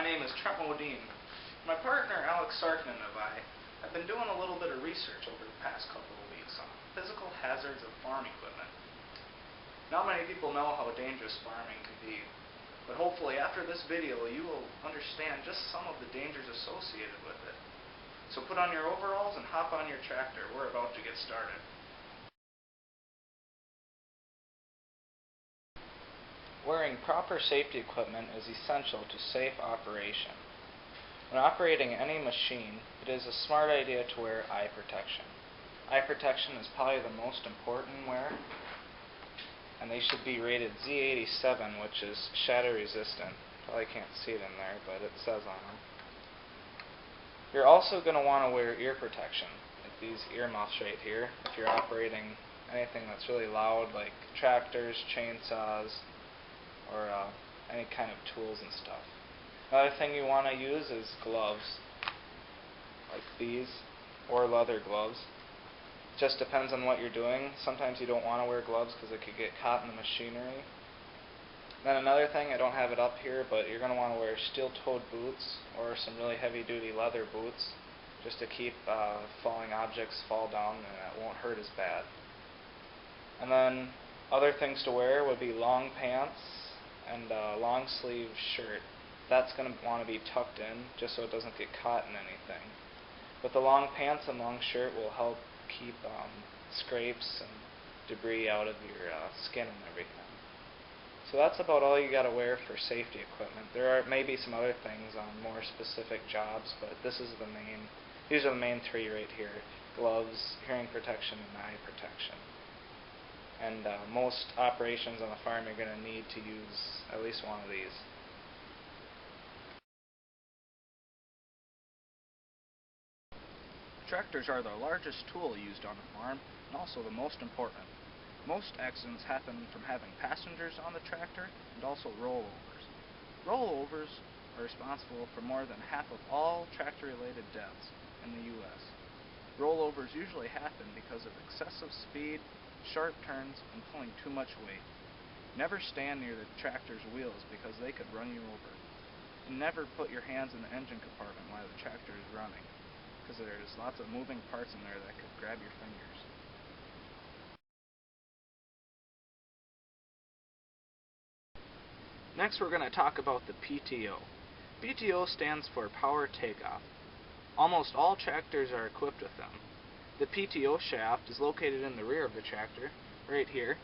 name is Trent Modine. My partner Alex Sarkman and I have been doing a little bit of research over the past couple of weeks on physical hazards of farm equipment. Not many people know how dangerous farming can be, but hopefully after this video you will understand just some of the dangers associated with it. So put on your overalls and hop on your tractor. We're about to get started. Wearing proper safety equipment is essential to safe operation. When operating any machine, it is a smart idea to wear eye protection. Eye protection is probably the most important wear, and they should be rated Z87, which is shatter resistant. Probably can't see it in there, but it says on them. You're also going to want to wear ear protection, like these earmuffs right here, if you're operating anything that's really loud, like tractors, chainsaws, or any kind of tools and stuff. Another thing you want to use is gloves, like these, or leather gloves. Just depends on what you're doing. Sometimes you don't want to wear gloves because it could get caught in the machinery. Then another thing, I don't have it up here, but you're going to want to wear steel-toed boots or some really heavy-duty leather boots just to keep falling objects fall down and it won't hurt as bad. And then other things to wear would be long pants and a long sleeve shirt. That's going to want to be tucked in just so it doesn't get caught in anything. But the long pants and long shirt will help keep scrapes and debris out of your skin and everything. So that's about all you got to wear for safety equipment. There are maybe some other things on more specific jobs, but these are the main three right here: gloves, hearing protection, and eye protection. And most operations on the farm you're going to need to use at least one of these. Tractors are the largest tool used on a farm and also the most important. Most accidents happen from having passengers on the tractor and also rollovers. Rollovers are responsible for more than half of all tractor-related deaths in the U.S. Rollovers usually happen because of excessive speed, sharp turns, and pulling too much weight. Never stand near the tractor's wheels because they could run you over. And never put your hands in the engine compartment while the tractor is running, because there's lots of moving parts in there that could grab your fingers. Next we're going to talk about the PTO. PTO stands for Power Takeoff. Almost all tractors are equipped with them. The PTO shaft is located in the rear of the tractor, right here,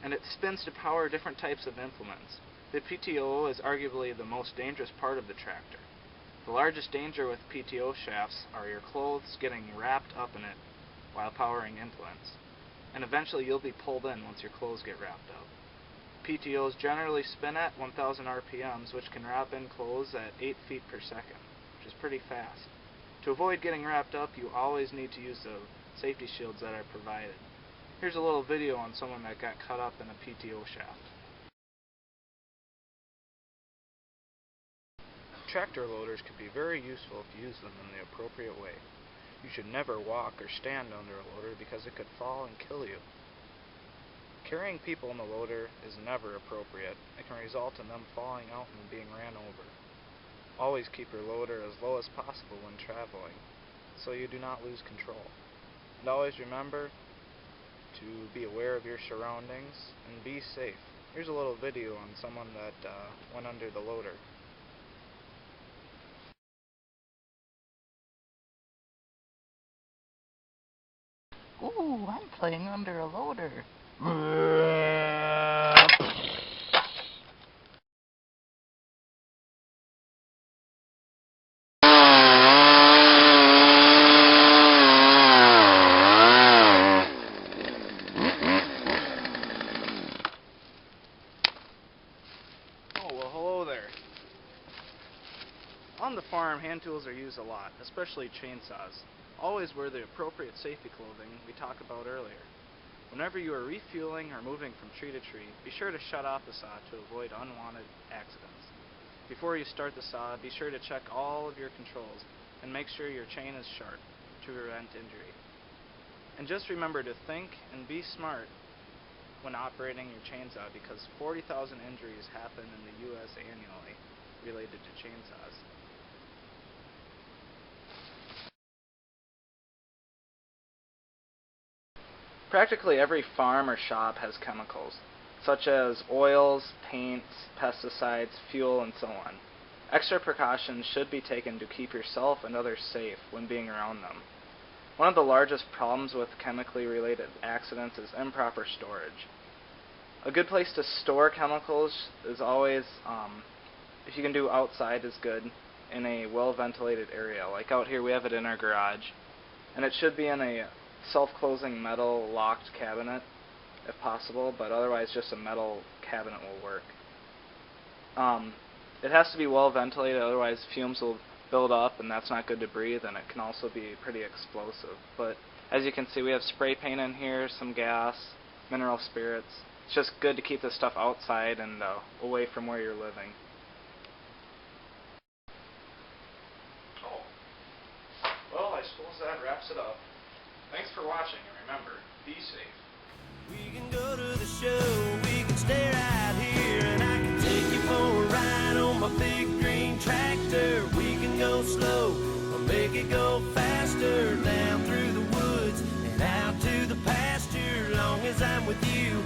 and it spins to power different types of implements. The PTO is arguably the most dangerous part of the tractor. The largest danger with PTO shafts are your clothes getting wrapped up in it while powering implements, and eventually you'll be pulled in once your clothes get wrapped up. PTOs generally spin at 1,000 RPMs, which can wrap in clothes at 8 feet per second, which is pretty fast. To avoid getting wrapped up, you always need to use the safety shields that are provided. Here's a little video on someone that got caught up in a PTO shaft. Tractor loaders can be very useful if you use them in the appropriate way. You should never walk or stand under a loader because it could fall and kill you. Carrying people in the loader is never appropriate. It can result in them falling out and being ran over. Always keep your loader as low as possible when traveling, so you do not lose control. And always remember to be aware of your surroundings and be safe. Here's a little video on someone that went under the loader. Ooh, I'm playing under a loader. On the farm, hand tools are used a lot, especially chainsaws. Always wear the appropriate safety clothing we talked about earlier. Whenever you are refueling or moving from tree to tree, be sure to shut off the saw to avoid unwanted accidents. Before you start the saw, be sure to check all of your controls and make sure your chain is sharp to prevent injury. And just remember to think and be smart when operating your chainsaw because 40,000 injuries happen in the U.S. annually. related to chainsaws. Practically every farm or shop has chemicals, such as oils, paints, pesticides, fuel, and so on. Extra precautions should be taken to keep yourself and others safe when being around them. One of the largest problems with chemically related accidents is improper storage. A good place to store chemicals is always, if you can do outside, is good, in a well-ventilated area. Like out here, we have it in our garage, and it should be in a self-closing metal locked cabinet, if possible, but otherwise just a metal cabinet will work. It has to be well ventilated, otherwise fumes will build up, and that's not good to breathe, and it can also be pretty explosive. But as you can see, we have spray paint in here, some gas, mineral spirits. It's just good to keep this stuff outside and away from where you're living. Oh. Well, I suppose that wraps it up. Thanks for watching, and remember, be safe. We can go to the show, we can stay right here, and I can take you for a ride on my big green tractor. We can go slow, or make it go faster, down through the woods and out to the pasture. Long as I'm with you,